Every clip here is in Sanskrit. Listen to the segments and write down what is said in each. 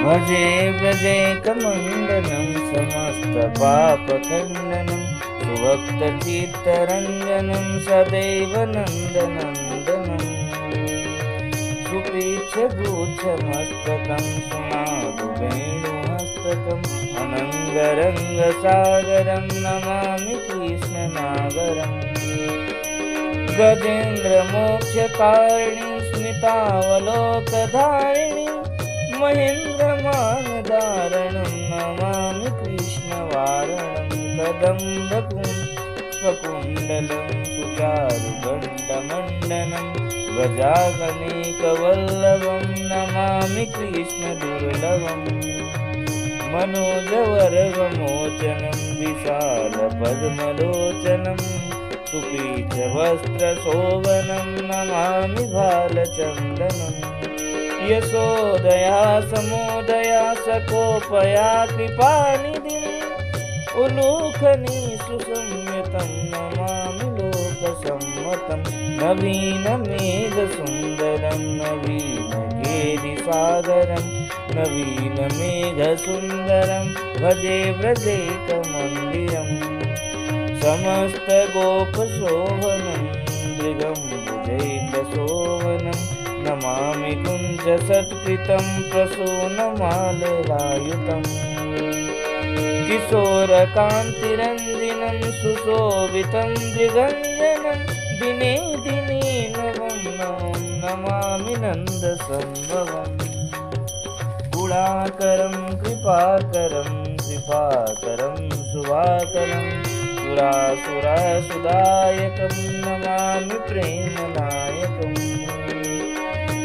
भजे व्रजैकमण्डनं समस्तपापखण्डनं सुभक्तचित्तरञ्जनं सदैव नन्दनन्दनं सुपीच्छगुच्छमस्तकं सुनादुवेणुहस्तकम् अनङ्गरङ्गसागरं नमामि कृष्णनागरम् गजेन्द्रमोक्षकारिणीं स्मितावलोकधारिणीं महेन्द्रमानधारणं नमामि कृष्णवारणं कदम्बपुष्पकुण्डलं सुचारुगण्डमण्डनं गजागणिकवल्लभं नमामि कृष्णदुर्लभम् मनोजवर्गमोचनं विशालपद्मलोचनं सुपीतवस्त्रशोभनं नमामि भालचन्दनं यशोदया समोदया सकोपया कृपानिधिम् उलूखनी सुसंयुतं नमामि लोकसम्मतं नवीनमेघसुन्दरं नवीनकेलिसागरं नवीनमेघसुन्दरं भजे व्रजैकमन्दिरम् समस्तगोपशोभनं मृगम्बुजैकशोभनं नमामि कुञ्जसत्कृतं प्रसूनमालरायुतं किशोरकान्तिरञ्जिनं सुशोभितं दिगञ्जनं दिने दिने नवं नवं नमामि नन्दसम्भवम् गुणाकरं कृपाकरं कृपाकरं शुभाकरं सुरासुरसुदायकं नमामि प्रेमनायकम्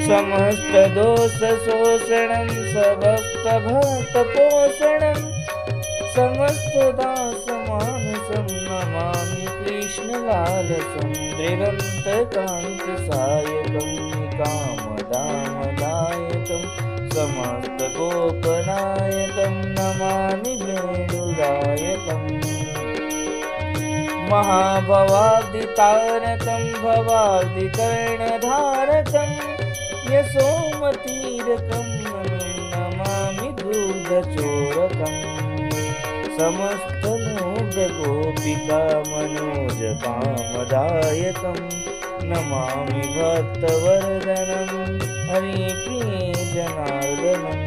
समस्तदोषशोषणं समस्तभक्तपोषणं समस्तदासमानसं नमामि कृष्णलालसं दिगन्तकान्तिसायकं कामदामदायकं समस्तगोपनायकं नमामि वेणुगायकम् महाभवाब्धितारकं भवाब्धिकर्णधारकं यशोमतीरकं नमामि दुर्गचोरकम् समस्तमुग्धगोपिका मनोजकामदायकं नमामि भक्तवर्धनं हरिप्रियजनार्दनम्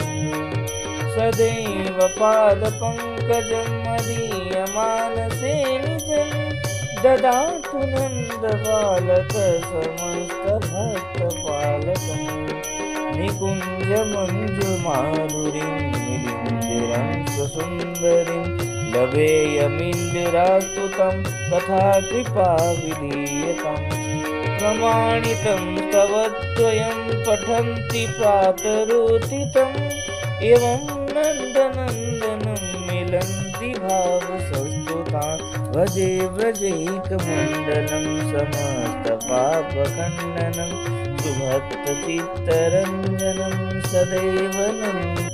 सदैव पादपङ्कजं मदीयमानसे निजं ददातु नन्दबालक समस्तभक्तपालकं निकुञ्जमञ्जुमाधुरीं मिलिन्दिरं सुन्दरीं लभेयमिन्दिरास्तुतं तथा कृपा विधीयताम् प्रमाणितं तव त्वयं पठन्ति प्रातरुत्थितम् एवं नन्दनन्दनं मिलन्ति भावसंस्तुता भजे व्रजैकमण्डलं समस्तपापखण्डनं सुभक्तचित्तरञ्जनं सदैव नन्दनम्।